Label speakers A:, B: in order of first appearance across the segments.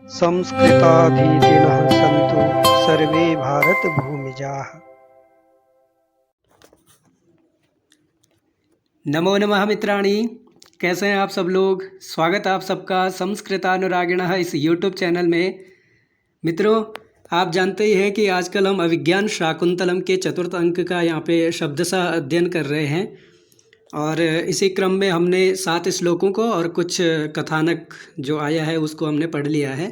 A: संस्कृताभिधिनः सन्तु सर्वे भारतभूमिजाः।
B: नमो नमः मित्राणि, कैसे हैं आप सब लोग। स्वागत है आप सबका संस्कृतानुरागिणः इस यूट्यूब चैनल में। मित्रों, आप जानते ही हैं कि आजकल हम अभिज्ञान शाकुंतलम के चतुर्थ अंक का यहाँ पे शब्दशः अध्ययन कर रहे हैं और इसी क्रम में हमने 7 श्लोकों को और कुछ कथानक जो आया है उसको हमने पढ़ लिया है।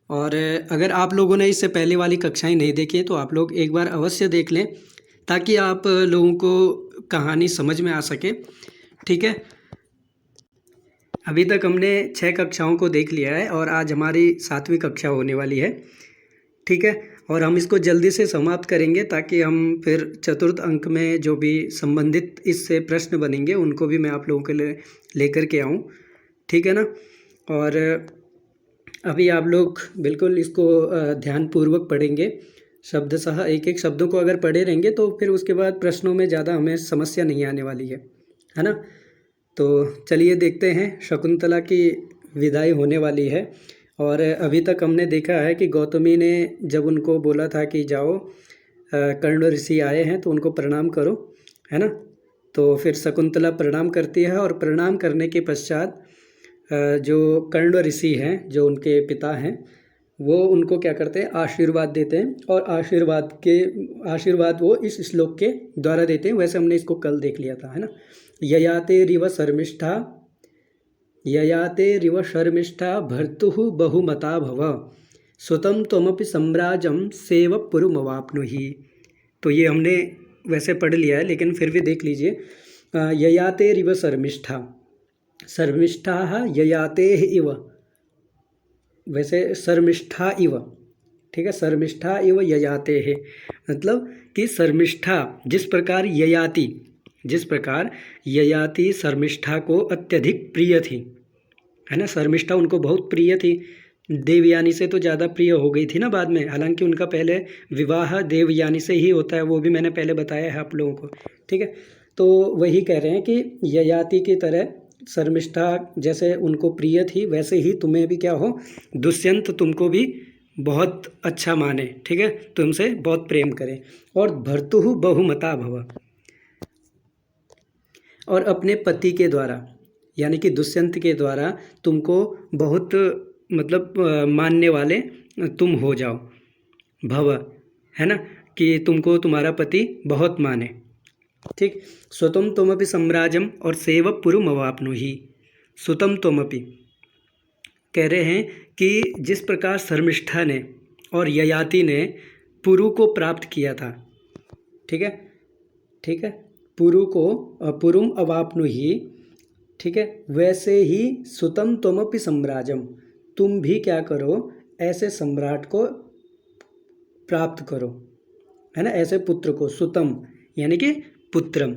B: और अगर आप लोगों ने इससे पहले वाली कक्षाएं नहीं देखी तो आप लोग एक बार अवश्य देख लें ताकि आप लोगों को कहानी समझ में आ सके। ठीक है, अभी तक हमने 6 कक्षाओं को देख लिया है और आज हमारी 7वीं कक्षा होने वाली है। ठीक है, और हम इसको जल्दी से समाप्त करेंगे ताकि हम फिर चतुर्थ अंक में जो भी संबंधित इससे प्रश्न बनेंगे उनको भी मैं आप लोगों के लिए लेकर के आऊँ। ठीक है ना। और अभी आप लोग बिल्कुल इसको ध्यानपूर्वक पढ़ेंगे, शब्दशः एक एक शब्दों को अगर पढ़े रहेंगे तो फिर उसके बाद प्रश्नों में ज़्यादा हमें समस्या नहीं आने वाली है ना। तो चलिए देखते हैं। शकुंतला की विदाई होने वाली है और अभी तक हमने देखा है कि गौतमी ने जब उनको बोला था कि जाओ कर्ण ऋषि आए हैं तो उनको प्रणाम करो, है ना। तो फिर शकुंतला प्रणाम करती है और प्रणाम करने के पश्चात जो कर्ण ऋषि हैं, जो उनके पिता हैं, वो उनको क्या करते हैं, आशीर्वाद देते हैं। और आशीर्वाद वो इस श्लोक के द्वारा देते हैं। वैसे हमने इसको कल देख लिया था, है ना। ययाते रिव शर्मिष्ठा भर्तुः बहुमता भव सुतं त्वमपि सम्राजं सेव पुरुमवाप्नुहि। तो ये हमने वैसे पढ़ लिया है लेकिन फिर भी देख लीजिए। ययाते रिव शर्मिष्ठा, शर्मिष्ठा ययाते इव, वैसे शर्मिष्ठा इव, ठीक है। शर्मिष्ठा इव ययाते है, मतलब कि शर्मिष्ठा जिस प्रकार ययाति शर्मिष्ठा को अत्यधिक प्रिय थी, है ना। शर्मिष्ठा उनको बहुत प्रिय थी, देवयानी से तो ज़्यादा प्रिय हो गई थी ना बाद में। हालांकि उनका पहले विवाह देवयानी से ही होता है, वो भी मैंने पहले बताया है आप लोगों को। ठीक है, तो वही कह रहे हैं कि ययाति की तरह शर्मिष्ठा जैसे उनको प्रिय थी वैसे ही तुम्हें भी क्या हो, दुष्यंत तुमको भी बहुत अच्छा माने, ठीक है, तुमसे बहुत प्रेम करे। और भर्तुः बहुमता भव, और अपने पति के द्वारा यानी कि दुष्यंत के द्वारा तुमको बहुत मतलब मानने वाले तुम हो जाओ। भव, है ना, कि तुमको तुम्हारा पति बहुत माने। ठीक। स्वतम त्वमपि सम्राजम और सेव पुरुमवाप्नुहि। स्वतम त्वमपि कह रहे हैं कि जिस प्रकार शर्मिष्ठा ने और ययाति ने पुरु को प्राप्त किया था, ठीक है, ठीक है, पुरु को पुरुम अवाप्नुहि, ठीक है, वैसे ही सुतम त्वमपि सम्राजम, तुम भी क्या करो, ऐसे सम्राट को प्राप्त करो, है ना, ऐसे पुत्र को। सुतम यानी कि पुत्रम।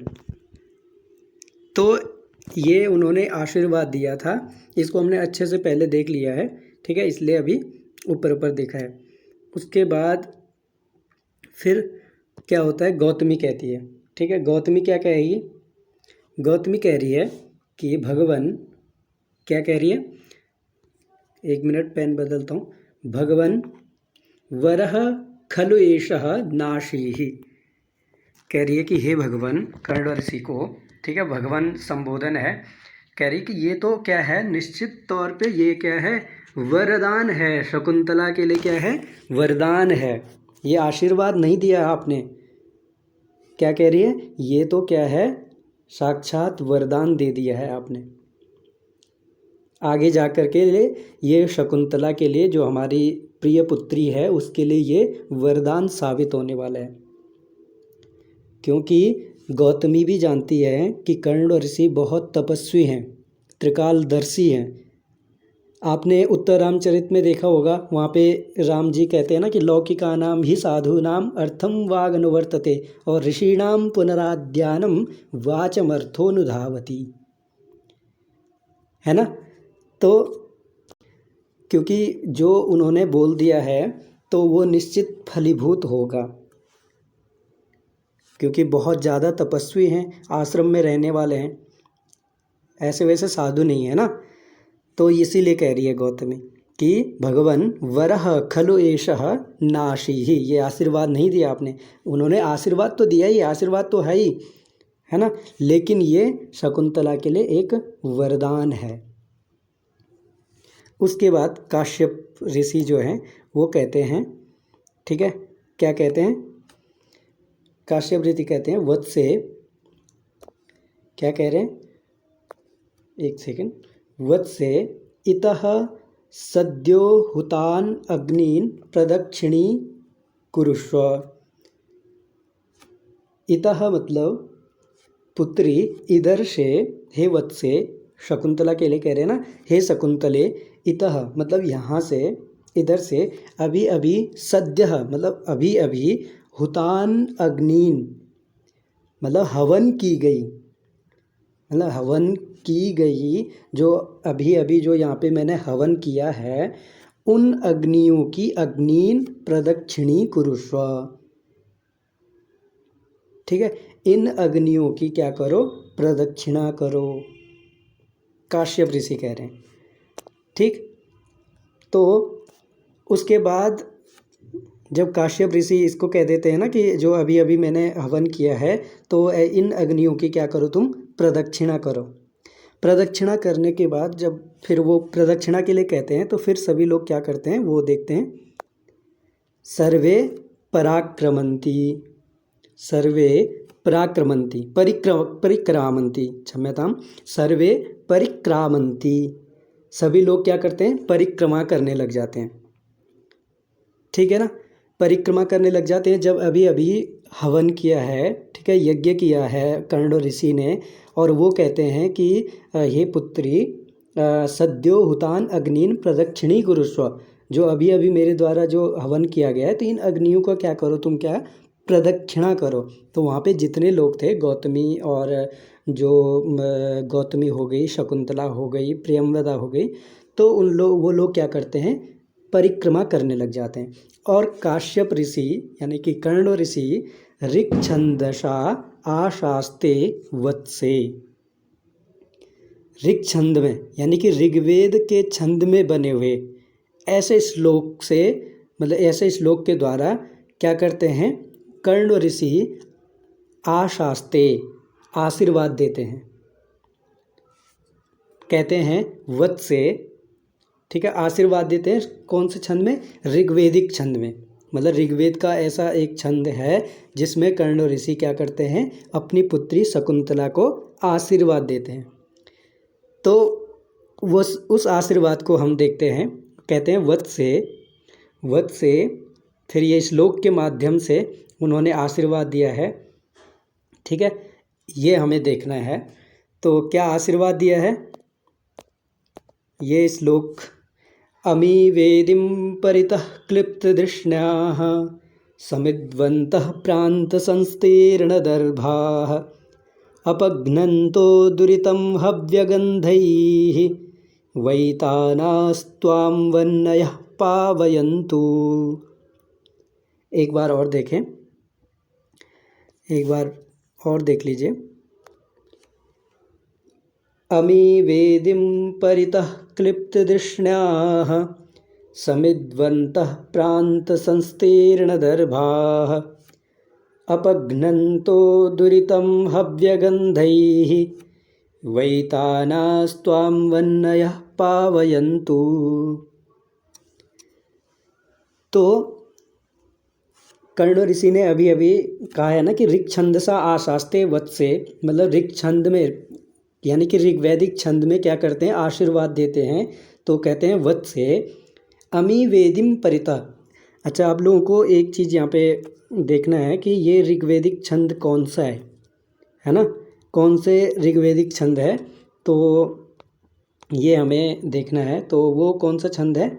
B: तो ये उन्होंने आशीर्वाद दिया था, इसको हमने अच्छे से पहले देख लिया है, ठीक है, इसलिए अभी ऊपर ऊपर देखा है। उसके बाद फिर क्या होता है, गौतमी कहती है, ठीक है, गौतमी क्या कहेगी, गौतमी कह रही है कि भगवान, क्या कह रही है, एक मिनट पेन बदलता हूँ। भगवान वरह खलु एषः नाशीहि, कह रही है कि हे भगवान, कर्ण ऋषि को, ठीक है, भगवान संबोधन है, कह रही कि ये तो क्या है, निश्चित तौर पे ये क्या है, वरदान है, शकुंतला के लिए क्या है, वरदान है, ये आशीर्वाद नहीं दिया आपने। क्या कह रही है, ये तो क्या है, साक्षात वरदान दे दिया है आपने। आगे जाकर के लिए ये शकुंतला के लिए, जो हमारी प्रिय पुत्री है, उसके लिए ये वरदान साबित होने वाला है। क्योंकि गौतमी भी जानती है कि कर्ण ऋषि बहुत तपस्वी हैं, त्रिकालदर्शी हैं। आपने उत्तर रामचरित में देखा होगा, वहाँ पे राम जी कहते हैं ना कि लौकिकानाम ही साधूनाम अर्थम वागनुवर्तते और ऋषीणाम पुनराद्यानम वाचमर्थोनुधावती, है ना। तो क्योंकि जो उन्होंने बोल दिया है तो वो निश्चित फलीभूत होगा, क्योंकि बहुत ज़्यादा तपस्वी हैं, आश्रम में रहने वाले हैं, ऐसे वैसे साधु नहीं है ना। तो इसीलिए कह रही है गौतमी। कि भगवन वरह खलु एषः नाशीः, ये आशीर्वाद नहीं दिया आपने। उन्होंने आशीर्वाद तो दिया ही, आशीर्वाद तो है ही, है ना, लेकिन ये शकुंतला के लिए एक वरदान है। उसके बाद काश्यप ऋषि जो हैं वो कहते हैं, ठीक है, क्या कहते हैं, काश्यप ऋषि कहते हैं वत्से, क्या कह रहे हैं, एक सेकंड, वत्से इतः सद्यो हुतान अग्नीन प्रदक्षिणी कुरुष्व। इतः मतलब पुत्री, इधर से, हे वत्से, शकुंतला के लिए कह रहे हैं ना, हे शकुंतले, इतः मतलब यहाँ से, इधर से, अभी अभी, सद्यः मतलब अभी अभी, हुतान अग्नीन मतलब हवन की गई, मतलब हवन की गई, जो अभी अभी जो यहाँ पे मैंने हवन किया है, उन अग्नियों की, अग्नीन प्रदक्षिणी कुरुष्व, ठीक है, इन अग्नियों की क्या करो, प्रदक्षिणा करो, काश्यप ऋषि कह रहे हैं, ठीक। तो उसके बाद जब काश्यप ऋषि इसको कह देते हैं ना कि जो अभी अभी मैंने हवन किया है, तो इन अग्नियों की क्या करो, तुम प्रदक्षिणा करो। प्रदक्षिणा करने के बाद जब फिर वो प्रदक्षिणा के लिए कहते हैं, तो फिर सभी लोग क्या करते हैं वो देखते हैं। सर्वे पराक्रमंती, सर्वे पराक्रमंती, परिक्रामंती, क्षम्यताम, सर्वे परिक्रामंती, सभी लोग क्या करते हैं, परिक्रमा करने लग जाते हैं, ठीक है ना, परिक्रमा करने लग जाते हैं। जब अभी अभी हवन किया है, ठीक है, यज्ञ किया है कर्ण ऋषि ने, और वो कहते हैं कि हे पुत्री, सद्यो हुतान अग्निन प्रदक्षिणी कुरुष्व, जो अभी अभी मेरे द्वारा जो हवन किया गया है, तो इन अग्नियों का क्या करो, तुम क्या प्रदक्षिणा करो। तो वहाँ पे जितने लोग थे, गौतमी और जो गौतमी हो गई, शकुंतला हो गई, प्रियंवदा हो गई, तो वो लोग क्या करते हैं, परिक्रमा करने लग जाते हैं। और काश्यप ऋषि यानी कि कर्ण ऋषि ऋक् छंदसा आशास्ते वत्से, ऋक् छंद में यानी कि ऋग्वेद के छंद में बने हुए ऐसे श्लोक से, मतलब ऐसे श्लोक के द्वारा क्या करते हैं, कर्ण ऋषि आशास्ते आशीर्वाद देते हैं, कहते हैं वत्से, ठीक है, आशीर्वाद देते हैं। कौन से छंद में, ऋग्वेदिक छंद में, मतलब ऋग्वेद का ऐसा एक छंद है जिसमें कर्ण ऋषि क्या करते हैं, अपनी पुत्री शकुंतला को आशीर्वाद देते हैं। तो वो उस आशीर्वाद को हम देखते हैं, कहते हैं वत्से, वत्से, फिर ये श्लोक के माध्यम से उन्होंने आशीर्वाद दिया है, ठीक है, ये हमें देखना है। तो क्या आशीर्वाद दिया है, ये श्लोक, अमी वेदिं परितः क्लिप्तदृष्ण्याः समिद्वन्तः प्रान्तसंस्तीर्णदर्भाः अपघ्नन्तो दुरितं हव्यगन्धैः वैतानास्त्वां वह्नयः पावयन्तु। एक बार और देखें, एक बार और देख लीजिए। अमी वेदिं परितः क्लिप्तदृष्ण्याः समिद्वन्तः प्रान्तसंस्तीर्णदर्भाः अपघ्नन्तो दुरितं हव्यगन्धैः वैतानास्त्वां वह्नयः पावयन्तु। तो कर्ण ऋषि ने अभी अभी कहा है ना कि ऋक् छंदसा आशास्ते वत्से, मतलब ऋक् छंद में यानी कि ऋग्वैदिक छंद में क्या करते हैं, आशीर्वाद देते हैं। तो कहते हैं वत्से अमी वेदिम परिता। अच्छा, आप लोगों को एक चीज़ यहाँ पे देखना है कि ये ऋग्वैदिक छंद कौन सा है ना, कौन से ऋग्वैदिक छंद है, तो ये हमें देखना है। तो वो कौन सा छंद है,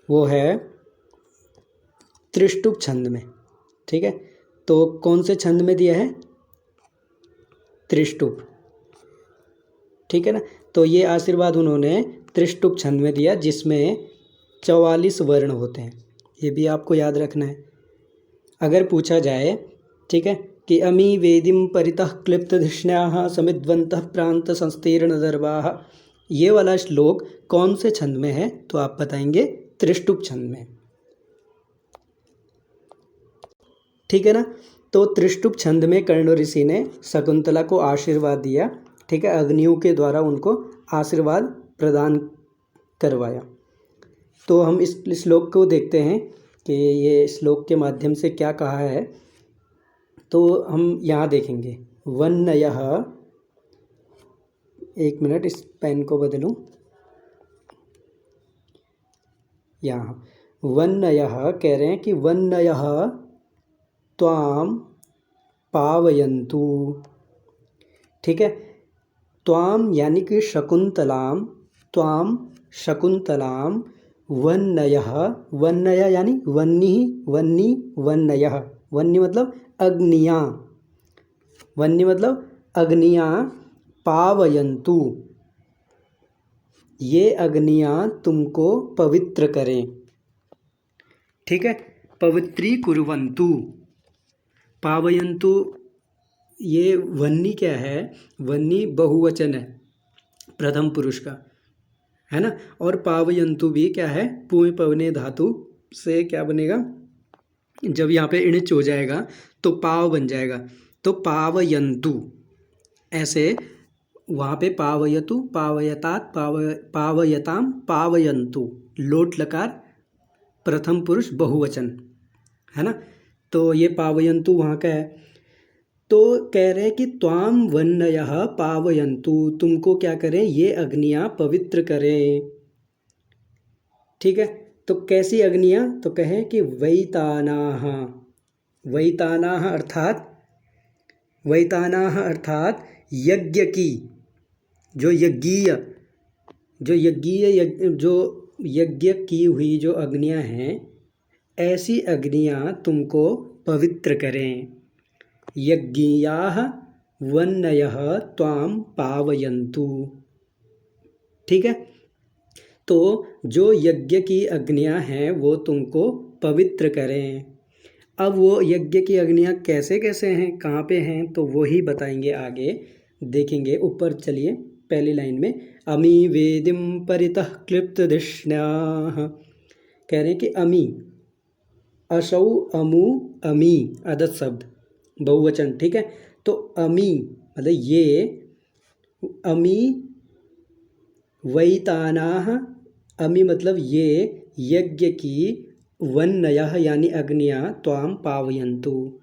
B: वो है त्रिष्टुप छंद में, ठीक है। तो कौन से छंद में दिया है, त्रिष्टुप, ठीक है ना। तो ये आशीर्वाद उन्होंने त्रिष्टुप छंद में दिया, जिसमें 44 वर्ण होते हैं। ये भी आपको याद रखना है। अगर पूछा जाए, ठीक है, कि अमी वेदिम परितः क्लिप्तधिष्ण्याः समिद्वन्तः प्रांत संस्तीर्ण दर्भाः, ये वाला श्लोक कौन से छंद में है? तो आप बताएंगे त्रिष्टुप छंद में। ठीक है ना। तो त्रिष्टुप छंद में कर्ण ऋषि ने शकुंतला को आशीर्वाद दिया। ठीक है, अग्नियों के द्वारा उनको आशीर्वाद प्रदान करवाया। तो हम इस श्लोक को देखते हैं कि ये श्लोक के माध्यम से क्या कहा है। तो हम यहाँ देखेंगे वन्नयः, एक मिनट इस पेन को बदलूं। यहाँ वन्नयः कह रहे हैं कि वन्नयः त्वाम पावयन्तु। ठीक है, त्वाम यानी कि शकुंतलाम, त्वाम शकुंतलाम, वन्नयः, वन्नय यानी वन्नी, वन्नी, वन्नयः, वन्नी मतलब अग्नियाँ, वन्नी मतलब अग्नियाँ, पावयन्तु ये अग्नियाँ तुमको पवित्र करें। ठीक है, पवित्रीकुर्वन्तु, पावयन्तु ये वन्नी क्या है? वन्नी बहुवचन है प्रथम पुरुष का, है ना। और पावयन्तु भी क्या है? पूय पवने धातु से क्या बनेगा? जब यहाँ पे इणिच हो जाएगा तो पाव बन जाएगा। तो पावयन्तु ऐसे वहाँ पे पावयतु, पावयतात, पावयताम, पावयन्तु, लोट लकार प्रथम पुरुष बहुवचन, है ना। तो ये पावयन्तु वहाँ का है। तो कह रहे हैं कि त्वाम वन्नयः पावयन्तु, तुमको क्या करें? ये अग्नियाँ पवित्र करें। ठीक है, तो कैसी अग्नियाँ? तो कहें कि वैतानाः, वैतानाः अर्थात, वैतानाः अर्थात यज्ञ की, जो यज्ञीय, जो यज्ञ की हुई जो अग्नियाँ हैं, ऐसी अग्नियाँ तुमको पवित्र करें। यज्ञीयाः वन्नयः त्वाम पावयन्तु। ठीक है, तो जो यज्ञ की अग्नियाँ हैं वो तुमको पवित्र करें। अब वो यज्ञ की अग्नियाँ कैसे कैसे हैं, कहाँ पे हैं, तो वो ही बताएंगे आगे, देखेंगे। ऊपर चलिए पहली लाइन में, अमी वेदिम परितः क्लिप्त धिष्ण्याः, कह रहे हैं कि अमी, असौ अमु अमी अदत शब्द बहुवचन। ठीक है, तो अमी मतलब ये, अमी वैतानाः, अमी मतलब ये यज्ञ की, वन्नयः यानी अग्नियाँ, त्वाम पावयन्तु।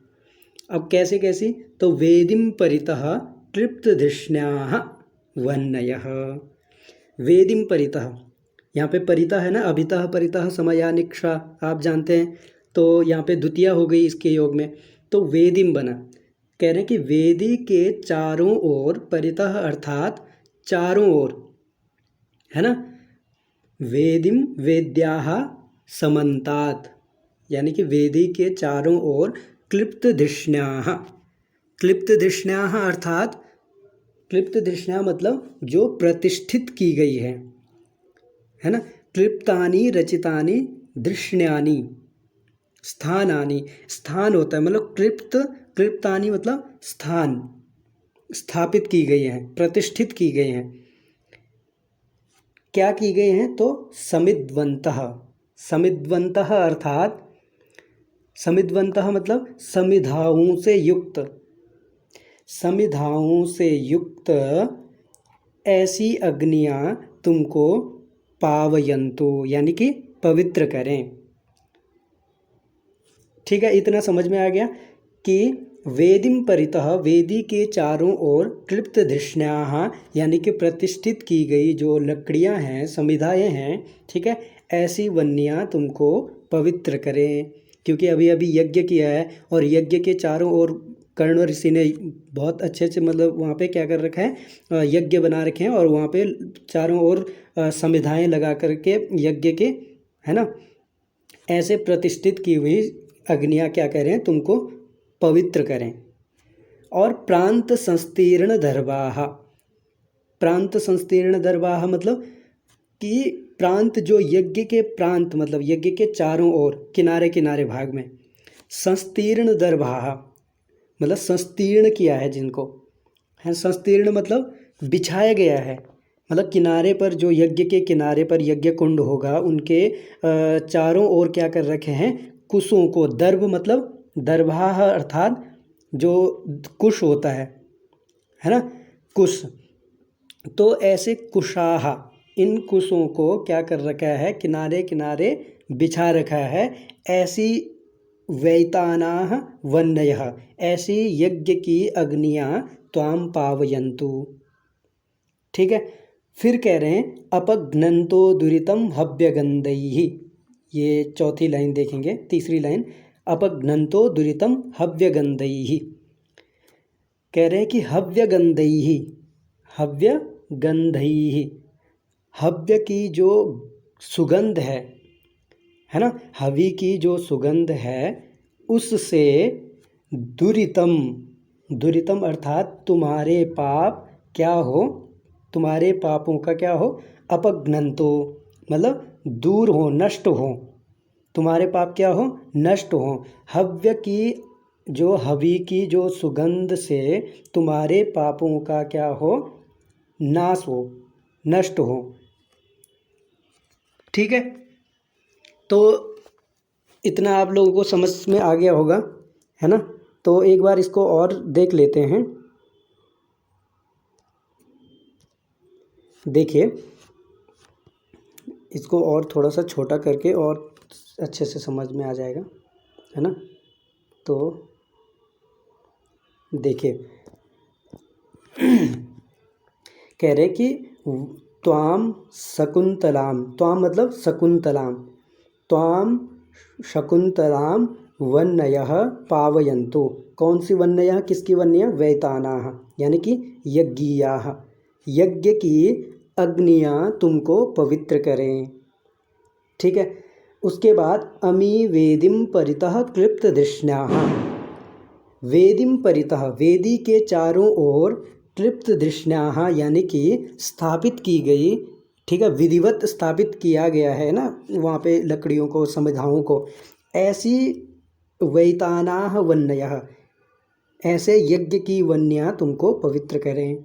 B: अब कैसे कैसी? तो वेदिम परितः तृप्त धिष्ण्याः वन्नयः, वेदिम परितः, यहाँ पे परितः है ना, अभितः परितः समयानिक्षा आप जानते हैं। तो यहाँ पे द्वितीया हो गई इसके योग में, तो वेदिम बना। कह रहे हैं कि वेदी के चारों ओर, परितः अर्थात चारों ओर, है ना। वेदिम वेद्याः समन्तात, यानी कि वेदी के चारों ओर क्लिप्त धिष्ण्याः, क्लिप्त धिष्ण्याः अर्थात, क्लिप्त धिष्ण्या मतलब जो प्रतिष्ठित की गई है ना। क्लिप्तानि रचितानि धृष्ण्यानि स्थानानि, स्थान होता है मतलब क्लिप्त, क्लिप्तानि मतलब स्थान, स्थापित की गई हैं, प्रतिष्ठित की गई हैं। क्या की गई हैं? तो समिद्वन्तः, समिद्वन्तः अर्थात, समिद्वन्तः मतलब समिधाओं से युक्त, समिधाओं से युक्त ऐसी अग्नियाँ तुमको पावयन्तु यानी कि पवित्र करें। ठीक है, इतना समझ में आ गया कि वेदिम परितः, वेदी के चारों ओर, क्लिप्त धिष्ण्याः यानी कि प्रतिष्ठित की गई जो लकड़ियां हैं, समिधाएँ हैं, ठीक है, ऐसी वन्नियाँ तुमको पवित्र करें। क्योंकि अभी अभी यज्ञ किया है और यज्ञ के चारों ओर कर्ण ऋषि ने बहुत अच्छे से मतलब वहाँ पे क्या कर रखा है, यज्ञ बना रखे हैं और वहाँ पे चारों ओर समिधाएँ लगा करके यज्ञ के, है ना, ऐसे प्रतिष्ठित की हुई अग्नियाँ क्या कह रहे हैं? तुमको पवित्र करें। और प्रांत संस्तीर्ण दर्भाः, प्रांत संस्तीर्ण दर्भाः मतलब कि प्रांत, जो यज्ञ के प्रांत मतलब यज्ञ के चारों ओर, किनारे किनारे भाग में, संस्तीर्ण दर्भाः मतलब संस्तीर्ण किया है जिनको, है, संस्तीर्ण मतलब बिछाया गया है, मतलब किनारे पर, जो यज्ञ के किनारे पर यज्ञ कुंड होगा, उनके चारों ओर क्या कर रखे हैं, कुशों को। दर्भ मतलब दर्भाह अर्थात जो कुश होता है ना, कुश। तो ऐसे कुशाह, इन कुशों को क्या कर रखा है, किनारे किनारे बिछा रखा है। ऐसी वैतानाः वन्नयः, ऐसी यज्ञ की अग्नियाँ त्वाम पावयन्तु। ठीक है। फिर कह रहे हैं अपघ्नन्तो दुरितम हव्यगन्धैः। ये चौथी लाइन देखेंगे, तीसरी लाइन, अपघ्नन्तो दुरितम हव्यगन्धैः। कह रहे हैं कि हव्यगन्धैः, हव्यगन्धैः, हव्य की जो सुगंध है ना, हवि की जो सुगंध है, उससे दुरितम, दुरितम अर्थात तुम्हारे पाप क्या हो, तुम्हारे पापों का क्या हो, अपघ्नन्तो मतलब दूर हो, नष्ट हो, तुम्हारे पाप क्या हो, नष्ट हो। हव्य की जो, हवि की जो सुगंध से तुम्हारे पापों का क्या हो, नाश हो, नष्ट हो। ठीक है। तो इतना आप लोगों को समझ में आ गया होगा, है ना। तो एक बार इसको और देख लेते हैं। देखिए, इसको और थोड़ा सा छोटा करके और अच्छे से समझ में आ जाएगा, है ना। तो देखिए, कह रहे कि त्वाम शकुंतलाम, त्वाम मतलब शकुंतलाम, त्वाम शकुंतलाम वन्नयः पावयन्तु। कौन सी वन्नयः, किसकी वन्नयः, वैतानाः यानी कि यज्ञीयाः, यज्ञ की अग्नियाँ तुमको पवित्र करें। ठीक है। उसके बाद अमी वेदिम परितः क्लिप्त दृष्ण्याः, वेदिम परितः, वेदी के चारों ओर, क्लिप्त दृष्ण्याः यानी कि स्थापित की गई, ठीक है, विधिवत स्थापित किया गया है ना वहाँ पे लकड़ियों को, समिधाओं को। ऐसी वैतानाः वन्नयः, ऐसे यज्ञ की वन्या तुमको पवित्र करें।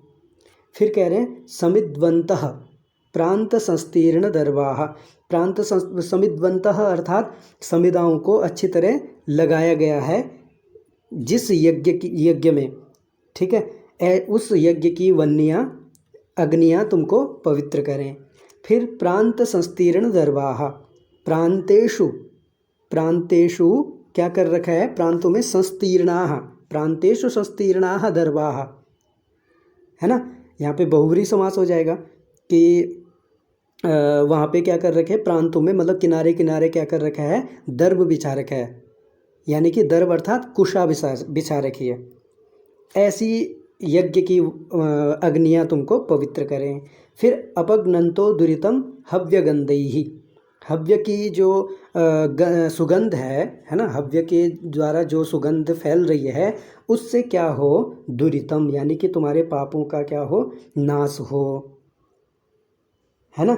B: फिर कह रहे हैं समिद्वन्तः प्रांत संस्तीर्ण दर्वाः, प्रांत समिद्वन्तः अर्थात समिधाओं को अच्छी तरह लगाया गया है जिस यज्ञ में, ठीक है, उस यज्ञ की वन्या अग्नियाँ तुमको पवित्र करें। फिर प्रांत संस्तीर्ण दर्वाः, प्रांतेषु, प्रांतेषु क्या कर रखा है, प्रांतों में, संस्तीर्णाः, प्रांतेषु संस्तीर्णाः दर्वाः, है ना। यहाँ पे बहुव्रीहि समास हो जाएगा कि वहाँ पे क्या कर रखे हैं, प्रांतों में मतलब किनारे किनारे क्या कर रखा है, दर्भ बिछा रखा है, यानी कि दर्भ अर्थात कुशा बिछा रखी है। ऐसी यज्ञ की अग्नियाँ तुमको पवित्र करें। फिर अपघ्नन्तो दुरितम हव्यगन्धैः, हव्य की जो सुगंध है ना, हव्य के द्वारा जो सुगंध फैल रही है, उससे क्या हो, दुरितम यानी कि तुम्हारे पापों का क्या हो, नाश हो, है ना।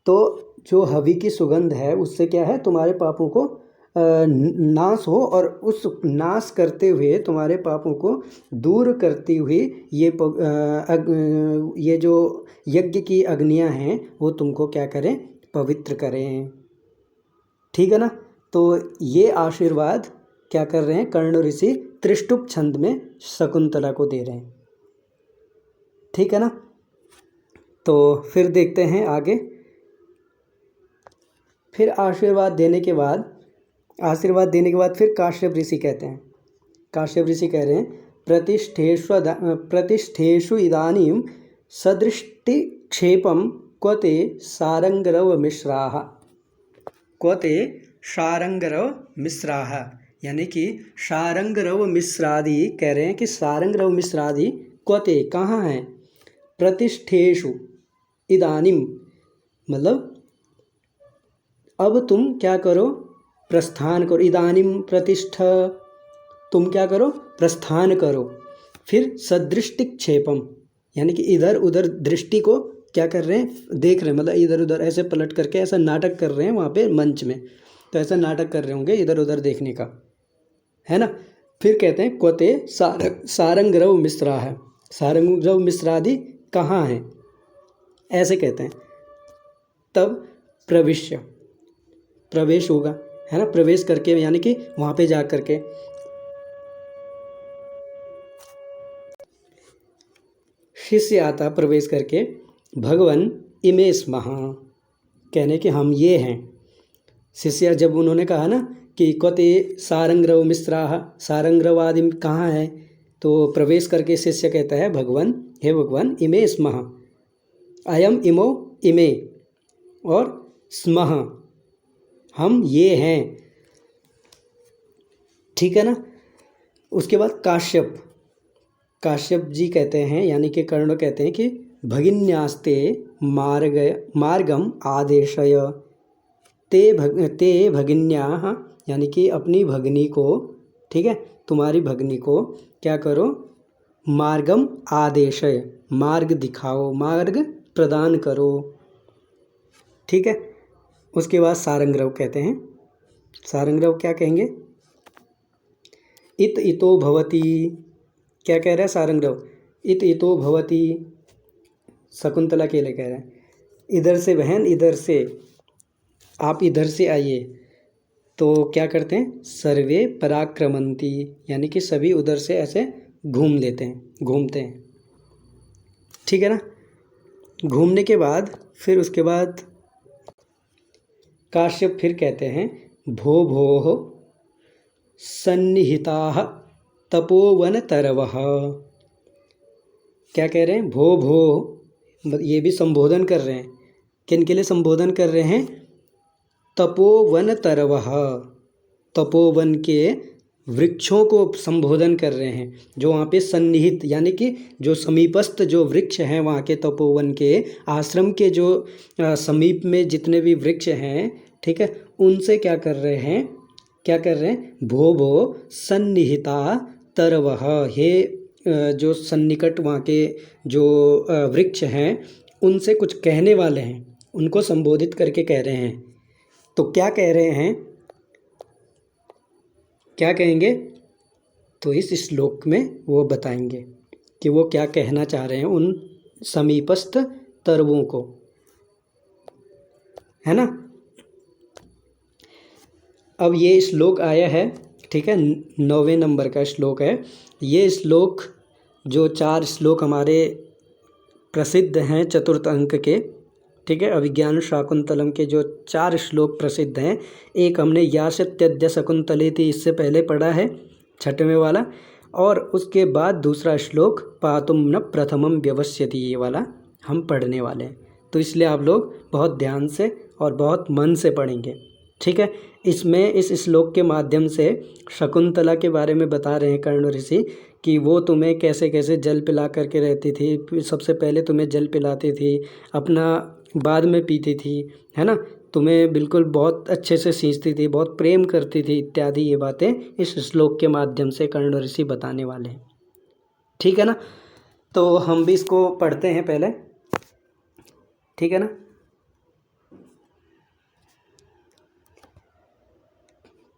B: तो जो हवि की सुगंध है, उससे क्या है, तुम्हारे पापों को नाश हो, और उस नाश करते हुए, तुम्हारे पापों को दूर करती हुई ये जो यज्ञ की अग्नियाँ हैं, वो तुमको क्या करें, पवित्र करें। ठीक है ना। तो ये आशीर्वाद क्या कर रहे हैं, कर्ण ऋषि त्रिष्टुप छंद में शकुंतला को दे रहे हैं। ठीक है ना। तो फिर देखते हैं आगे। फिर आशीर्वाद देने के बाद फिर काश्यप ऋषि कहते हैं, काश्यप ऋषि कह रहे हैं प्रतिष्ठेषु इदानीं सदृष्टिक्षेपं क्वते सारंगरव मिश्राः, क्वते सारंगरव मिश्राः यानी कि सारंगरव मिश्रादि, कह रहे हैं कि सारंगरव मिश्रादि क्वते कहाँ हैं, प्रतिष्ठेषु इदानीं मतलब अब तुम क्या करो, प्रस्थान करो, इदानीं प्रतिष्ठ, तुम क्या करो, प्रस्थान करो। फिर सदृष्टिक्षेपम यानी कि इधर उधर दृष्टि को क्या कर रहे हैं, देख रहे हैं, मतलब इधर उधर ऐसे पलट करके ऐसा नाटक कर रहे हैं वहाँ पे मंच में, तो ऐसा नाटक कर रहे होंगे इधर उधर देखने का, है ना। फिर कहते हैं क्वते सारंगरव मिश्रा है, सारंगरव मिश्रादि कहाँ हैं, ऐसे कहते हैं। तब प्रविश्य, प्रवेश होगा, है ना, प्रवेश करके यानी कि वहाँ पे जा करके। शिष्य आता प्रवेश करके, भगवन इमे स्मः, कहने कि हम ये हैं। शिष्य जब उन्होंने कहा ना कि क्वते सारंग्रव मिश्राः, सारंग्रव आदि कहाँ है, तो प्रवेश करके शिष्य कहता है भगवान, हे भगवान, इमे स्मः, अयम इमो, इमे और स्मः, हम ये हैं। ठीक है ना। उसके बाद काश्यप, काश्यप जी कहते हैं यानी कि कर्ण कहते हैं कि भगिन्यास्ते मार्गम आदेशय, ते भगिन्याः, यानी कि अपनी भगनी को, ठीक है, तुम्हारी भगनी को क्या करो, मार्गम आदेशय, मार्ग दिखाओ, मार्ग प्रदान करो। ठीक है। उसके बाद सारंग्रव कहते हैं, सारंग्रव क्या कहेंगे, इत इतो भवति, क्या कह रहा है सारंग्रव, इत इतो भवति, शकुंतला के लिए कह रहे हैं, इधर से बहन, इधर से आप, इधर से आइए। तो क्या करते हैं, सर्वे पराक्रमंती, यानी कि सभी उधर से ऐसे घूम लेते हैं, घूमते हैं। ठीक है ना। घूमने के बाद फिर उसके बाद काश्यप फिर कहते हैं, भो भो सन्निहिताः तपोवन तरवः, क्या कह रहे हैं, भो भो, ये भी संबोधन कर रहे हैं, किन के लिए संबोधन कर रहे हैं, तपोवन तरवः, तपोवन के वृक्षों को संबोधन कर रहे हैं, जो वहाँ पे सन्निहित यानी कि जो समीपस्थ जो वृक्ष हैं वहाँ के, तपोवन के आश्रम के जो समीप में जितने भी वृक्ष हैं, ठीक है, उनसे क्या कर रहे हैं, क्या कर रहे हैं, भो भो सन्निहिता तरवः, हे जो सन्निकट वहाँ के जो वृक्ष हैं उनसे कुछ कहने वाले हैं, उनको संबोधित करके कह रहे हैं। तो क्या कह रहे हैं, क्या कहेंगे, तो इस श्लोक में वो बताएंगे कि वो क्या कहना चाह रहे हैं उन समीपस्थ तरवों को, है ना। अब ये श्लोक आया है, ठीक है, 9वें नंबर का श्लोक है। ये श्लोक जो 4 श्लोक हमारे प्रसिद्ध हैं चतुर्थ अंक के, ठीक है, अभिज्ञान शाकुंतलम के जो 4 श्लोक प्रसिद्ध हैं, एक हमने यासत्यद्य शकुंतलेति इससे पहले पढ़ा है 6वें वाला, और उसके बाद दूसरा श्लोक पातुम न प्रथमम व्यवस्यति, ये वाला हम पढ़ने वाले हैं। तो इसलिए आप लोग बहुत ध्यान से और बहुत मन से पढ़ेंगे। ठीक है। इसमें इस श्लोक के माध्यम से शकुंतला के बारे में बता रहे हैं कर्ण ऋषि कि वो तुम्हें कैसे कैसे जल पिला करके रहती थी, सबसे पहले तुम्हें जल पिलाती थी, अपना बाद में पीती थी, है ना, तुम्हें बिल्कुल बहुत अच्छे से सींचती थी, बहुत प्रेम करती थी, इत्यादि ये बातें इस श्लोक के माध्यम से कर्ण ऋषि बताने वाले हैं। ठीक है ना। तो हम भी इसको पढ़ते हैं पहले, ठीक है ना।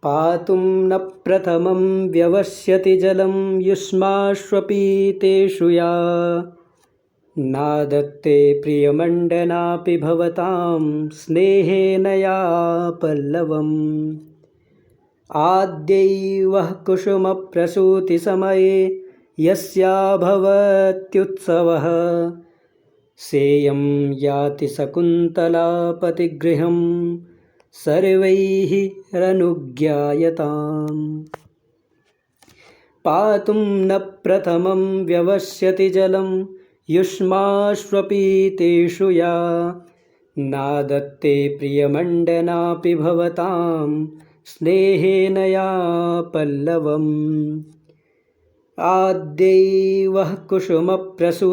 B: पातुं न प्रथमं व्यवस्यति जलं युष्माश्वपीतेषु या, नादत्ते प्रियमण्डनापि भवतां स्नेहेन या पल्लवम्। आद्यैवः कुसुमप्रसूतिसमये यस्या भवत्युत्सवः, सेयं याति शकुन्तला पतिगृहं सर्वैः रनुज्ञायताम्। पातुं न प्रथमं व्यवस्यति जलं युष्माश्वपीतेषु या, नादत्ते प्रियमण्डनापि भवतां स्नेहेन या पल्लवम्। आद्यैवः कुसुमप्रसूतिसमये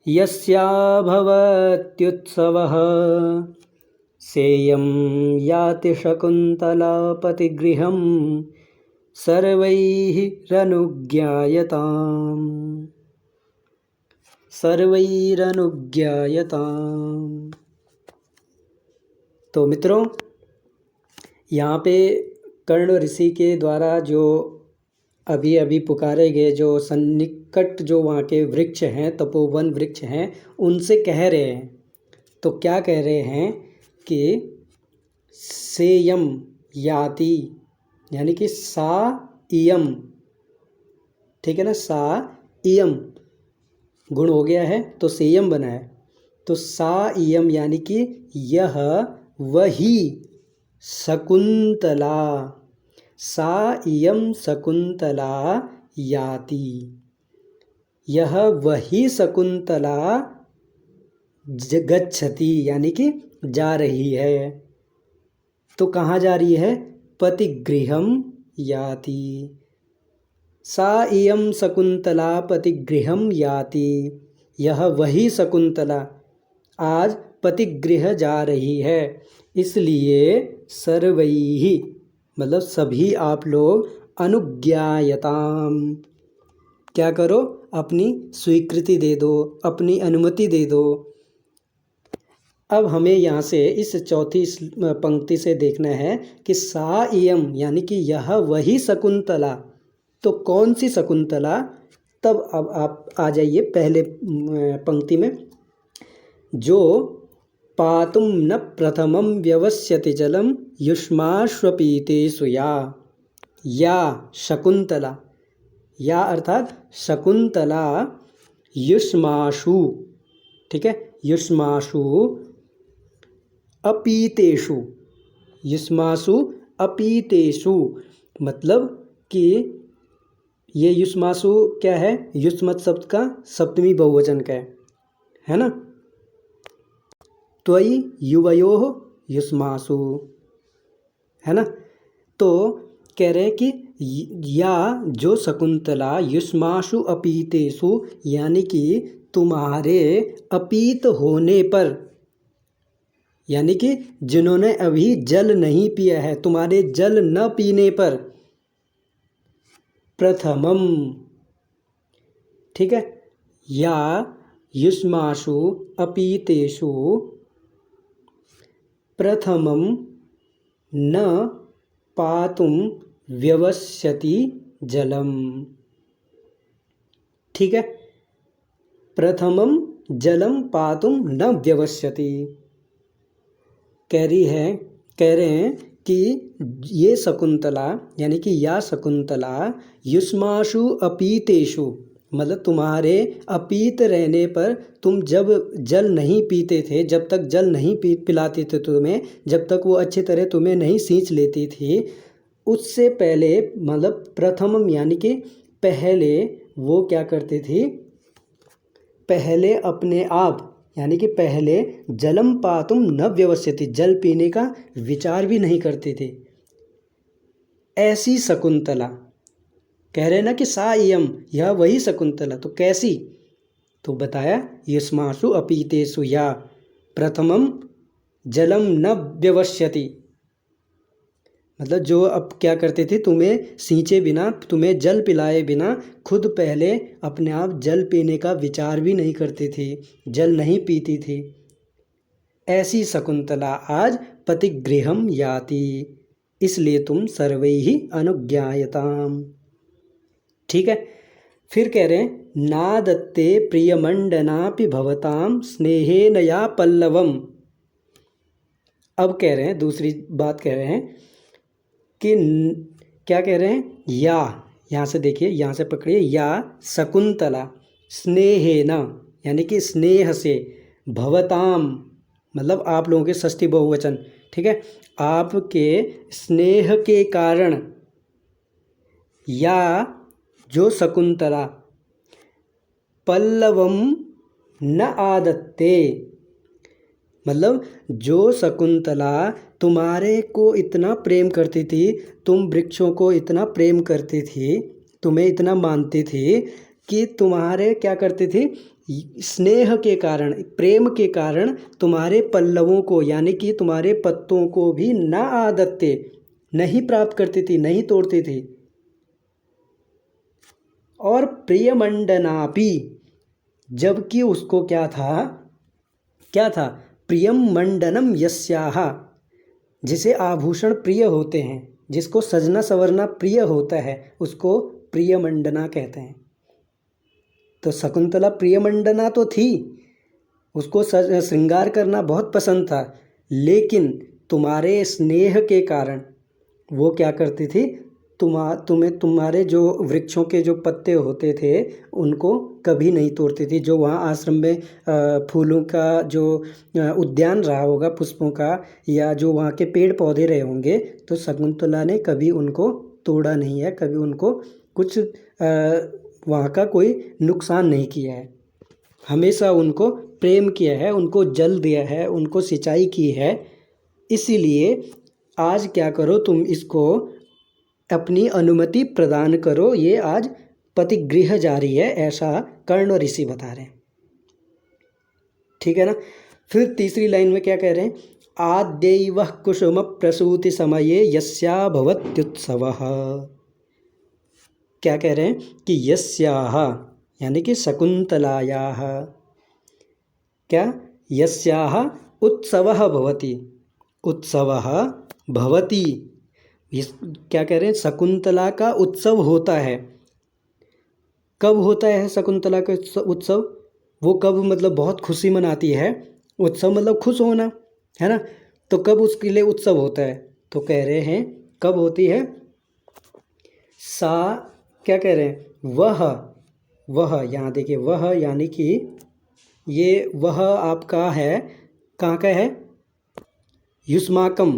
B: यस्या भवत्युत्सवः, सेयं याति शकुन्तला पतिगृहं सर्वैः रनुज्ञायताम्, सर्वैरनुज्ञायताम्। तो मित्रों, यहाँ पे कर्ण ऋषि के द्वारा जो अभी अभी पुकारे गए जो सन्निकट जो वहाँ के वृक्ष हैं, तपोवन वृक्ष हैं, उनसे कह रहे हैं। तो क्या कह रहे हैं कि सेयम याति, यानी कि सा इयम, ठीक है ना, सा इयम गुण हो गया है तो सेयम बना है, तो सा इयम यानी कि यह वही शकुंतला, सा इयम शकुंतला याति, यह वही शकुंतला गच्छति यानी कि जा रही है। तो कहाँ जा रही है? पतिगृहम याति, सा इयं शकुंतला पतिगृहम याति, यह वही शकुंतला आज पतिगृह जा रही है। इसलिए सर्वैहि मतलब सभी आप लोग अनुज्ञायताम, क्या करो? अपनी स्वीकृति दे दो, अपनी अनुमति दे दो। अब हमें यहाँ से इस चौथी पंक्ति से देखना है कि सा इयम यानी कि यह वही शकुंतला, तो कौन सी शकुंतला? तब अब आप आ जाइए पहले पंक्ति में, जो पातुम न प्रथमम व्यवस्यति जलम युष्माश्वपीतेषु या शकुंतला, या अर्थात शकुंतला युष्माशु, ठीक है, युष्माशु अपीतेषु, युष्मासु अपीतेषु मतलब कि ये युष्मासु क्या है? युष्मत शब्द का सप्तमी बहुवचन का है ना। त्वयि युवयोः युष्मासु, है ना। तो कह रहे हैं कि या जो शकुंतला युष्मासु अपीतेषु यानी कि तुम्हारे अपीत होने पर, यानी कि जिन्होंने अभी जल नहीं पिया है, तुम्हारे जल न पीने पर, प्रथमम, ठीक है, या युष्मासु अपीतेषु प्रथमम न पातुम व्यवस्यति जलम, ठीक है, प्रथमम जलम पातुम न व्यवस्यति, कह रहे हैं कि ये शकुंतला यानी कि या शकुंतला युष्मासु अपीतेषु मतलब तुम्हारे अपीत रहने पर, तुम जब जल नहीं पीते थे, जब तक जल नहीं पिलाते थे तुम्हें, जब तक वो अच्छी तरह तुम्हें नहीं सींच लेती थी, उससे पहले मतलब प्रथमम यानी कि पहले वो क्या करती थी? पहले अपने आप यानी कि पहले जलम पातुम न व्यवस्यति, जल पीने का विचार भी नहीं करती थी। ऐसी शकुंतला कह रहे हैं ना कि सा इयम, यह वही शकुंतला, तो कैसी? तो बताया युष्मासु अपीतेषु या प्रथमम जलम न व्यवस्यति, मतलब जो अब क्या करते थे? तुम्हें सींचे बिना, तुम्हें जल पिलाए बिना खुद पहले अपने आप जल पीने का विचार भी नहीं करती थी, जल नहीं पीती थी। ऐसी शकुंतला आज पतिगृहम याति, इसलिए तुम सर्वैहि अनुज्ञायताम, ठीक है। फिर कह रहे हैं नादत्ते प्रियमंडनापि भवताम स्नेहेन या पल्लवम। अब कह रहे हैं दूसरी बात, कह रहे हैं कि क्या कह रहे हैं? या, यहाँ से देखिए, यहाँ से पकड़िए, या शकुंतला स्नेहेन यानी कि स्नेह से, भवताम मतलब आप लोगों के षष्ठी बहुवचन, ठीक है, आपके स्नेह के कारण, या जो शकुंतला पल्लवम न आदत्ते मतलब जो शकुंतला तुम्हारे को इतना प्रेम करती थी, तुम वृक्षों को इतना प्रेम करती थी, तुम्हें इतना मानती थी कि तुम्हारे क्या करती थी? स्नेह के कारण, प्रेम के कारण तुम्हारे पल्लवों को यानी कि तुम्हारे पत्तों को भी न आदत्ते नहीं प्राप्त करती थी, नहीं तोड़ती थी। और प्रियमंडनापि जबकि उसको क्या था? प्रियम मंडनम यस्याह, जिसे आभूषण प्रिय होते हैं, जिसको सजना संवरना प्रिय होता है, उसको प्रियमंडना कहते हैं। तो शकुंतला प्रियमंडना तो थी, उसको श्रृंगार करना बहुत पसंद था, लेकिन तुम्हारे स्नेह के कारण वो क्या करती थी, तुम्हें तुम्हारे जो वृक्षों के जो पत्ते होते थे उनको कभी नहीं तोड़ती थी। जो वहाँ आश्रम में फूलों का जो उद्यान रहा होगा, पुष्पों का, या जो वहाँ के पेड़ पौधे रहे होंगे, तो शकुंतला ने कभी उनको तोड़ा नहीं है, कभी उनको कुछ वहाँ का कोई नुकसान नहीं किया है। हमेशा उनको प्रेम किया है, उनको जल दिया है, उनको सिंचाई की है। इसीलिए आज क्या करो, तुम इसको अपनी अनुमति प्रदान करो, ये आज पतिगृह जारी है, ऐसा कर्ण ऋषि बता रहे हैं। ठीक है ना। फिर तीसरी लाइन में क्या कह रहे हैं, आद्यैव कुसुम प्रसूति समये यस्या भवत्युत्सवः। क्या कह रहे हैं कि यस्याः यानी कि शकुंतलायाः, क्या, यस्याः उत्सवः भवति, उत्सवः भवति, क्या कह रहे हैं, शकुंतला का उत्सव होता है। कब होता है शकुंतला का उत्सव, वो कब, मतलब बहुत खुशी मनाती है, उत्सव मतलब खुश होना, है ना। तो कब उसके लिए उत्सव होता है, तो कह रहे हैं कब होती है, सा, क्या कह रहे हैं, वह यहाँ देखिए, वह यानी कि ये वह आपका है, कहाँ का है, युष्माकम,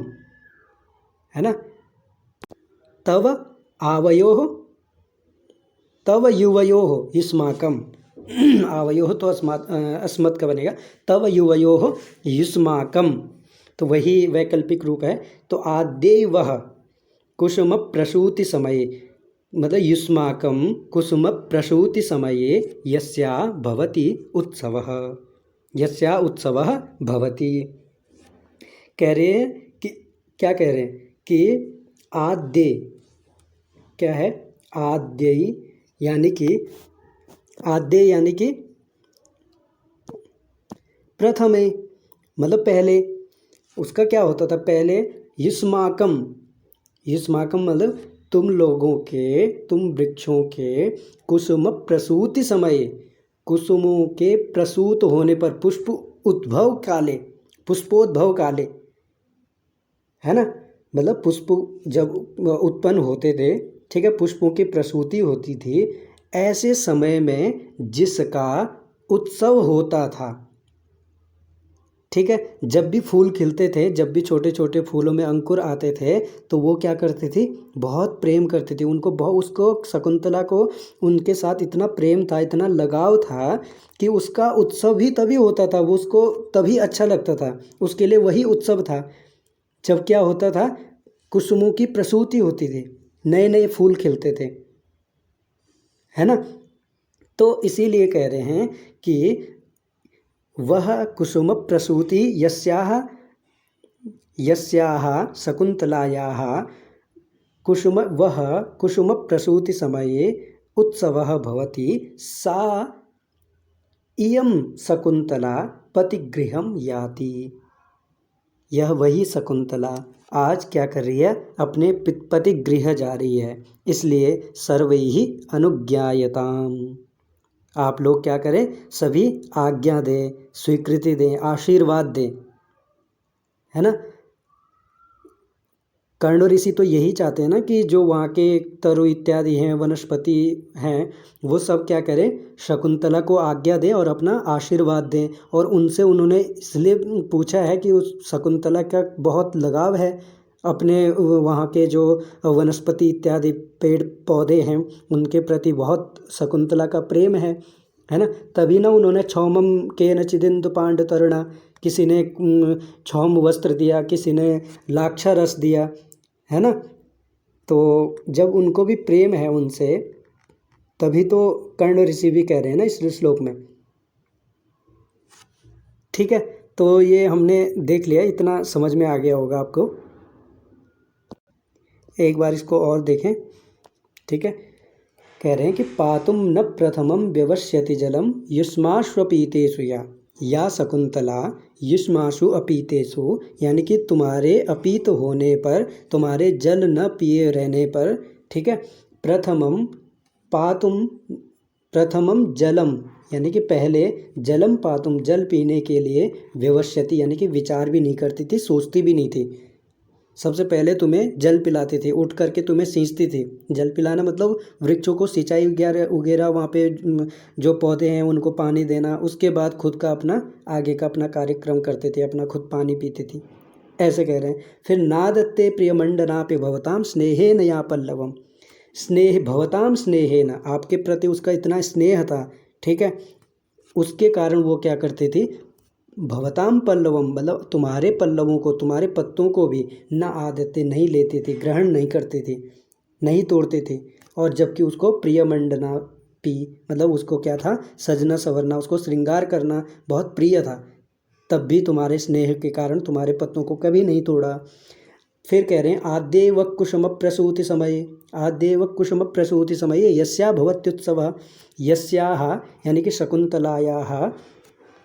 B: है ना। तव आवयोः, तव युवयोः युष्माकं, आवयोः तो अस्मत् का बनेगा, तव युवयोः युष्माकं, तो वही वैकल्पिक रूप है। तो आद्यैवः कुसुम प्रसूति समये, मतलब युष्माकं कुसुम प्रसूति समये यस्या भवति उत्सवः, यस्या उत्सवः भवति। कह रहे हैं कि, क्या कह रहे हैं कि आद्य, क्या है, आद्य यानी कि, आद्य यानी कि प्रथमे, मतलब पहले, उसका क्या होता था पहले, युष्माकम, युष्माकम मतलब तुम लोगों के, तुम वृक्षों के कुसुम प्रसूति समय, कुसुमों के प्रसूत होने पर, पुष्प उद्भव काले, पुष्पोद्भव काले, है ना, मतलब पुष्प जब उत्पन्न होते थे, ठीक है, पुष्पों की प्रसूति होती थी, ऐसे समय में जिसका उत्सव होता था, ठीक है। जब भी फूल खिलते थे, जब भी छोटे छोटे फूलों में अंकुर आते थे, तो वो क्या करती थी, बहुत प्रेम करती थी उनको, बहुत, उसको, शकुंतला को उनके साथ इतना प्रेम था, इतना लगाव था कि उसका उत्सव भी तभी होता था, वो उसको तभी अच्छा लगता था, उसके लिए वही उत्सव था जब क्या होता था, कुसुमों की प्रसूति होती थी, नए नए फूल खिलते थे, है ना। तो इसीलिए कह रहे हैं कि वह कुसुम प्रसूति यस्याः, यस्याः शकुंतलायाः कुसुम, वह कुसुम प्रसूति समये उत्सवः भवति, सा इयं शकुंतला पतिगृहं याति। यह वही शकुंतला आज क्या कर रही है, अपने पतिगृह जा रही है। इसलिए सर्वैः अनुज्ञायताम, आप लोग क्या करें, सभी आज्ञा दें, स्वीकृति दें, आशीर्वाद दें, है ना। कर्ण ऋषि तो यही चाहते हैं ना कि जो वहाँ के तरु इत्यादि हैं, वनस्पति हैं, वो सब क्या करें, शकुंतला को आज्ञा दें और अपना आशीर्वाद दें। और उनसे उन्होंने इसलिए पूछा है कि उस शकुंतला का बहुत लगाव है अपने वहाँ के जो वनस्पति इत्यादि पेड़ पौधे हैं उनके प्रति बहुत शकुंतला का प्रेम है ना। तभी ना उन्होंने क्षौमम केन चिदिंदु पांडु तरुणा, किसी ने क्षौम वस्त्र दिया, किसी ने लाक्षा रस दिया, है ना। तो जब उनको भी प्रेम है उनसे, तभी तो कर्ण ऋषि भी कह रहे हैं ना इस श्लोक में। ठीक है, तो ये हमने देख लिया, इतना समझ में आ गया होगा आपको। एक बार इसको और देखें। ठीक है, कह रहे हैं कि पातुम न प्रथमम व्यवस्यति जलम युष्माश्वपीतेषु या शकुंतला युष्माशु अपीतेषु, यानी कि तुम्हारे अपीत होने पर, तुम्हारे जल न पिए रहने पर, ठीक है, प्रथमम पातुम प्रथमम जलम, यानी कि पहले जलम पातुम, जल पीने के लिए व्यवस्यति, यानी कि विचार भी नहीं करती थी, सोचती भी नहीं थी। सबसे पहले तुम्हें जल पिलाते थे, उठ करके तुम्हें सींचती थी। जल पिलाना मतलब वृक्षों को सिंचाई वगैरह वगैरह, वहाँ पे जो पौधे हैं उनको पानी देना, उसके बाद खुद का अपना आगे का अपना कार्यक्रम करते थे, अपना खुद पानी पीती थी, ऐसे कह रहे हैं। फिर नादत्ते प्रियमंडना पे भवताम स्नेहेन या पल्लवम, स्नेह भवताम स्नेहेन, आपके प्रति उसका इतना स्नेह था, ठीक है, उसके कारण वो क्या करती थी, भवताम पल्लवम मतलब तुम्हारे पल्लवों को, तुम्हारे पत्तों को भी न आदते, नहीं लेती थी, ग्रहण नहीं करती थी, नहीं तोड़ते थे। और जबकि उसको प्रियमंडना पी मतलब उसको क्या था, सजना संवरना, उसको श्रृंगार करना बहुत प्रिय था, तब भी तुम्हारे स्नेह के कारण तुम्हारे पत्तों को कभी नहीं तोड़ा। फिर कह रहे हैं आद्येव कुसुम प्रसूति समय, आद्येव कुसुम प्रसूति समय यस्या भवत्युत्सव, यस्याः यानी कि शकुंतलायाः,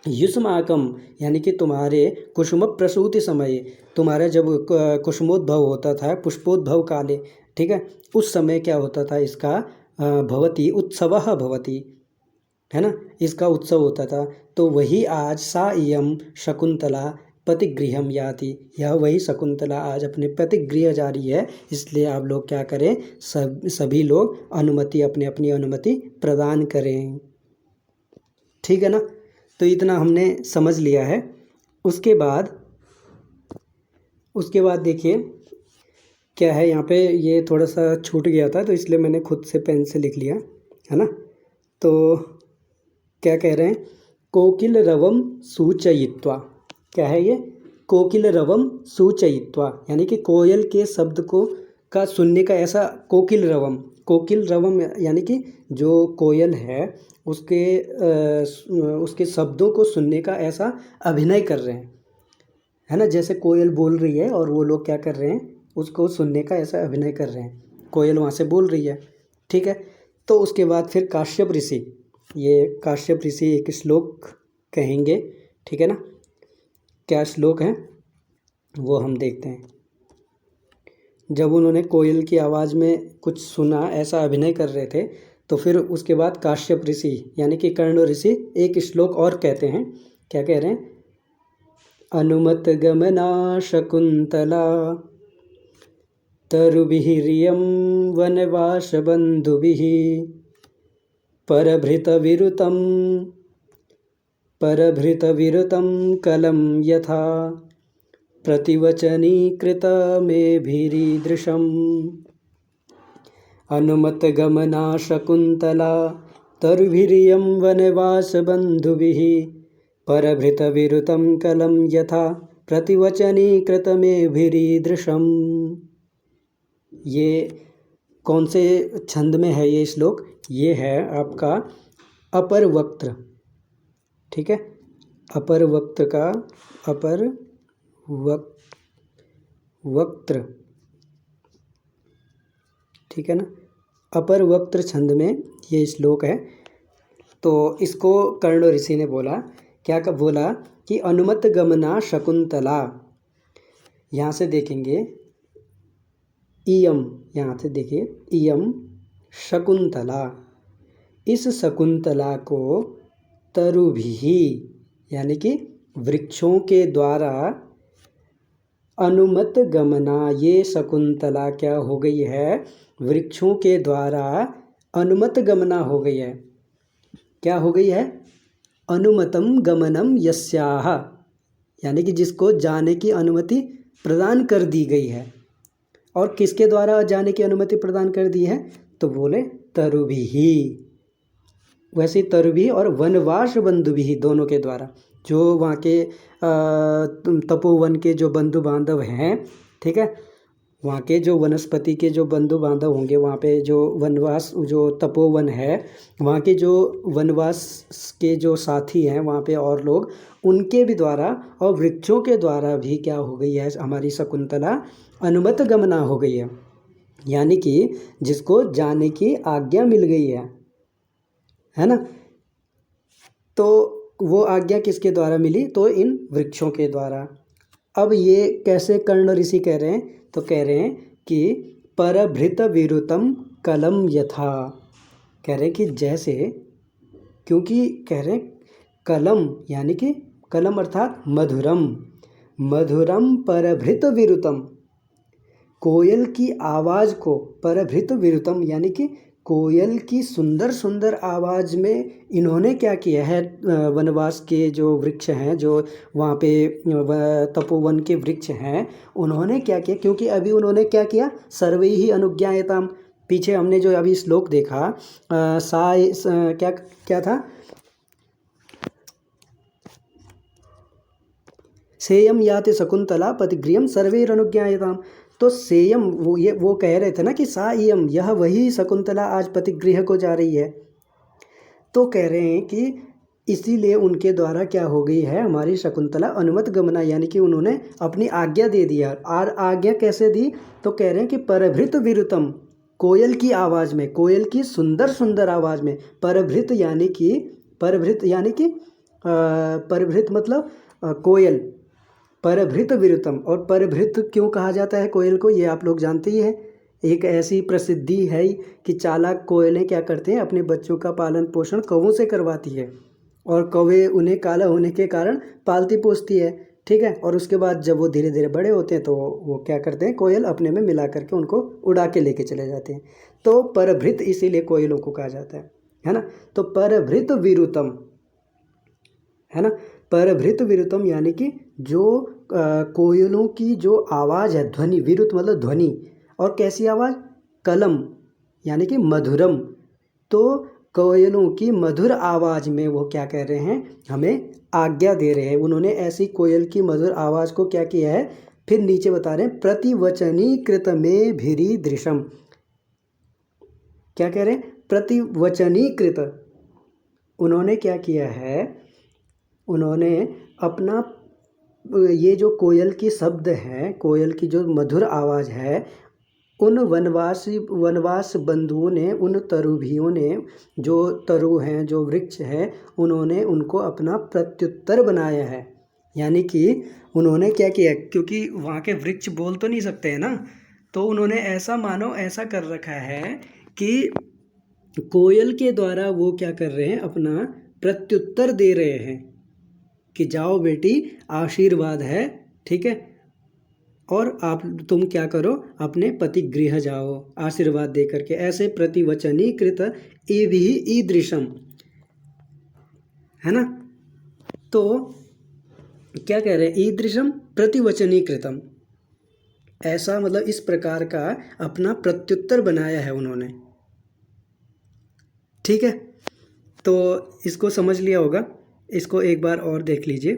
B: युष्माकम यानी कि तुम्हारे कुसुम प्रसूति समय, तुम्हारा जब कुसुमोद्भव होता था, पुष्पोद्भव काले, ठीक है, उस समय क्या होता था, इसका भवती उत्सवः भवती, है ना, इसका उत्सव होता था। तो वही आज सा इयम शकुंतला पतिगृहम याति, यह वही शकुंतला आज अपने पतिगृह जा रही है। इसलिए आप लोग क्या करें, सभी लोग अनुमति, अपनी अपनी अनुमति प्रदान करें, ठीक है ना। तो इतना हमने समझ लिया है। उसके बाद देखिए क्या है यहाँ पे, ये थोड़ा सा छूट गया था तो इसलिए मैंने खुद से पेन से लिख लिया, है ना। तो क्या कह रहे हैं, कोकिल रवम सूचयित्वा, क्या है ये, कोकिल रवम सूचयित्वा, यानी कि कोयल के शब्द को का सुनने का ऐसा, कोकिल रवम यानी कि जो कोयल है उसके शब्दों को सुनने का ऐसा अभिनय कर रहे हैं, है ना। जैसे कोयल बोल रही है और वो लोग क्या कर रहे हैं, उसको सुनने का ऐसा अभिनय कर रहे हैं, कोयल वहाँ से बोल रही है, ठीक है। तो उसके बाद फिर काश्यप ऋषि, ये काश्यप ऋषि एक श्लोक कहेंगे, ठीक है ना। क्या श्लोक है वो हम देखते हैं। जब उन्होंने कोयल की आवाज़ में कुछ सुना, ऐसा अभिनय कर रहे थे, तो फिर उसके बाद काश्यप ऋषि यानी कि कर्ण ऋषि एक श्लोक और कहते हैं। क्या कह रहे हैं, अनुमत गमना शकुंतला तरुभिरियं वनवास बंधुभिः परभृतविरुतं कलं यथा प्रतिवचनीकृतमेभिरीदृशम्। अनुमतगमना शकुंतला तरुभिरियं वनवासबन्धुभिः परभृतविरुतं कलं यथा प्रतिवचनीकृतमेभिरीदृशम्। ये कौन से छंद में है ये श्लोक, ये है आपका अपर वक्त्र, ठीक है, अपर वक्त्र का अपर वक्त्र, ठीक है ना, अपर वक्त्र छंद में ये श्लोक है। तो इसको कर्ण ऋषि ने बोला, क्या का बोला कि अनुमत गमना शकुंतला, यहाँ से देखेंगे इयम, यहाँ से देखिए इयम शकुंतला, इस शकुंतला को तरुभिहि यानी कि वृक्षों के द्वारा अनुमत गमना, ये शकुंतला क्या हो गई है, वृक्षों के द्वारा अनुमत गमना हो गई है। क्या हो गई है, अनुमतम गमनम यस्याह, यानी कि जिसको जाने की अनुमति प्रदान कर दी गई है। और किसके द्वारा जाने की अनुमति प्रदान कर दी है, तो बोले तरुभिहि, वैसे तरुभी और वनवास बंधुभिहि दोनों के द्वारा, जो वहाँ के तपोवन के जो बंधु बांधव हैं, ठीक है, वहाँ के जो वनस्पति के जो बंधु बांधव होंगे, वहाँ पे जो वनवास जो तपोवन है, वहाँ के जो वनवास के जो साथी हैं वहाँ पे और लोग, उनके भी द्वारा और वृक्षों के द्वारा भी क्या हो गई है, हमारी शकुंतला अनुमत गमना हो गई है, यानी कि जिसको जाने की आज्ञा मिल गई है ना। तो वो आज्ञा किसके द्वारा मिली, तो इन वृक्षों के द्वारा। अब ये कैसे कर्ण ऋषि कह रहे हैं, तो कह रहे हैं कि परभृत विरुतम कलम यथा, कह रहे हैं कि जैसे, क्योंकि कह रहे हैं कलम यानी कि कलम अर्थात मधुरम, मधुरम परभृत विरुतम, कोयल की आवाज़ को, परभृत विरुतम यानी कि कोयल की सुंदर सुंदर आवाज़ में इन्होंने क्या किया है, वनवास के जो वृक्ष हैं, जो वहाँ पे तपोवन के वृक्ष हैं, उन्होंने क्या किया, क्योंकि अभी उन्होंने क्या किया, सर्वे ही अनुज्ञायताम, पीछे हमने जो अभी श्लोक देखा क्या क्या था, सेयम याति शकुंतला पतिगृहम सर्वैरनुज्ञायताम। तो सेयम वो कह रहे थे ना कि सा इयम, यह वही शकुंतला आज पतिगृह को जा रही है। तो कह रहे हैं कि इसीलिए उनके द्वारा क्या हो गई है, हमारी शकुंतला अनुमत गमना, यानी कि उन्होंने अपनी आज्ञा दे दिया। और आज्ञा कैसे दी, तो कह रहे हैं कि परभृत विरुतम, कोयल की आवाज़ में, कोयल की सुंदर सुंदर आवाज़ में, परभृत यानी कि, परभृत यानी कि परभृत मतलब कोयल, परभृत विरुतम। और परभृत क्यों कहा जाता है कोयल को, ये आप लोग जानते ही हैं। एक ऐसी प्रसिद्धि है कि चालाक कोयलें क्या करते हैं, अपने बच्चों का पालन पोषण कौवों से करवाती है, और कौवे उन्हें काला होने के कारण पालती पोसती है, ठीक है। और उसके बाद जब वो धीरे धीरे बड़े होते हैं तो वो क्या करते हैं, कोयल अपने में मिला करके उनको उड़ा के लेके चले जाते हैं। तो परभृत इसीलिए कोयलों को कहा जाता है ना। तो परभृत विरुतम है ना, परभृत विरुतम यानी कि जो कोयलों की जो आवाज़ है, ध्वनि, विरुत मतलब ध्वनि, और कैसी आवाज़, कलम यानी कि मधुरम। तो कोयलों की मधुर आवाज़ में वो क्या कह रहे हैं, हमें आज्ञा दे रहे हैं। उन्होंने ऐसी कोयल की मधुर आवाज़ को क्या किया है, फिर नीचे बता रहे हैं, प्रतिवचनीकृत में भिरी दृशम। क्या कह रहे हैं, प्रतिवचनीकृत, उन्होंने क्या किया है, उन्होंने अपना ये जो कोयल की शब्द है, कोयल की जो मधुर आवाज़ है, उन वनवास बंधुओं ने, उन तरुभियों ने, जो तरु हैं, जो वृक्ष हैं, उन्होंने उनको अपना प्रत्युत्तर बनाया है। यानी कि उन्होंने क्या किया, क्योंकि वहाँ के वृक्ष बोल तो नहीं सकते हैं ना, तो उन्होंने ऐसा मानो ऐसा कर रखा है कि कोयल के द्वारा वो क्या कर रहे हैं, अपना प्रत्युत्तर दे रहे हैं कि जाओ बेटी, आशीर्वाद है, ठीक है, और तुम क्या करो, अपने पति गृह जाओ, आशीर्वाद दे करके। ऐसे प्रतिवचनीकृत एवि ईदृशम, है ना। तो क्या कह रहे हैं, ईदृशम प्रतिवचनीकृतम, ऐसा मतलब इस प्रकार का अपना प्रत्युत्तर बनाया है उन्होंने, ठीक है। तो इसको समझ लिया होगा, इसको एक बार और देख लीजिए,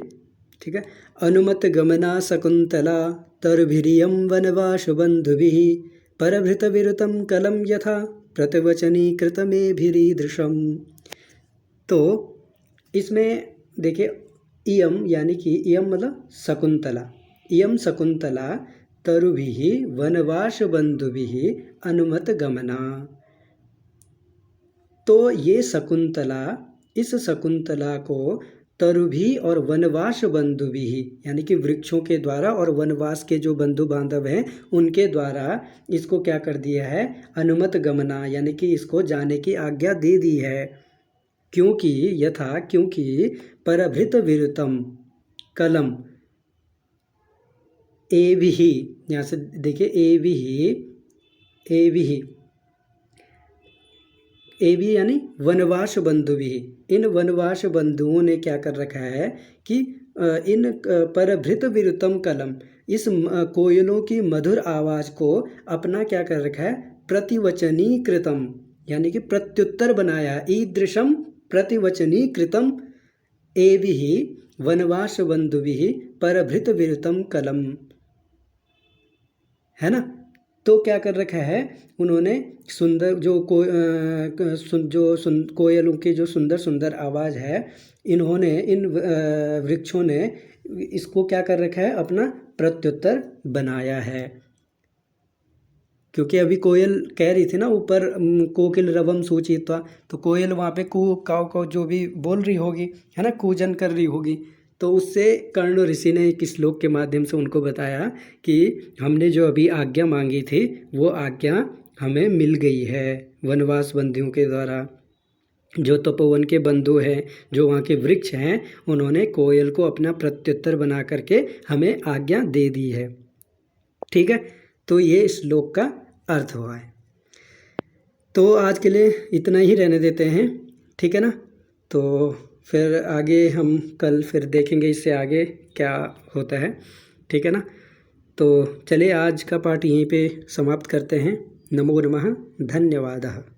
B: ठीक है। अनुमत गमना शकुंतला तरुभिरियम वनवास बंधुभिः परभृत विरुतम कलम यथा प्रतिवचनीकृतमेभिरीदृशम। तो इसमें देखिए, इयम यानी कि इयम मतलब शकुंतला, इयम शकुंतला तरुभिः वनवास बंधुभिः अनुमत गमना। तो ये शकुंतला, इस शकुंतला को तरुभी और वनवास बंधु भी, यानी कि वृक्षों के द्वारा और वनवास के जो बंधु बांधव हैं उनके द्वारा इसको क्या कर दिया है, अनुमत गमना, यानी कि इसको जाने की आज्ञा दे दी है। क्योंकि यथा, क्योंकि परभृत विरुतम कलम एभिहि, यहाँ से देखिए एभिहि, एभिहि, एवी यानी वनवास बंधु भी, इन वनवास बंधुओं ने क्या कर रखा है कि इन परभृत विरुतम कलम, इस कोयलों की मधुर आवाज़ को अपना क्या कर रखा है, प्रतिवचनीकृतम, यानी कि प्रत्युत्तर बनाया, ईदृशम प्रतिवचनीकृतम एभिहि वनवास बंधुभिः परभृत विरुतम कलम, है ना। तो क्या कर रखा है उन्होंने, सुंदर जो कोयलों की जो सुंदर सुंदर आवाज़ है, इन्होंने, इन वृक्षों ने इसको क्या कर रखा है, अपना प्रत्युत्तर बनाया है। क्योंकि अभी कोयल कह रही थी ना ऊपर, कोकिल रवम सूचित्वा, तो कोयल वहाँ पे कू काव काव जो भी बोल रही होगी, है ना, कूजन कर रही होगी, तो उससे कर्ण ऋषि ने एक श्लोक के माध्यम से उनको बताया कि हमने जो अभी आज्ञा मांगी थी वो आज्ञा हमें मिल गई है वनवास बंदियों के द्वारा। जो तपोवन के बंधु हैं, जो वहाँ के वृक्ष हैं, उन्होंने कोयल को अपना प्रत्युत्तर बना करके हमें आज्ञा दे दी है। ठीक है, तो ये श्लोक का अर्थ हुआ है। तो आज के लिए इतना ही रहने देते हैं, ठीक है ना। तो फिर आगे हम कल फिर देखेंगे इससे आगे क्या होता है, ठीक है ना। तो चलिए आज का पाठ यहीं पे समाप्त करते हैं। नमो नमः, धन्यवादः।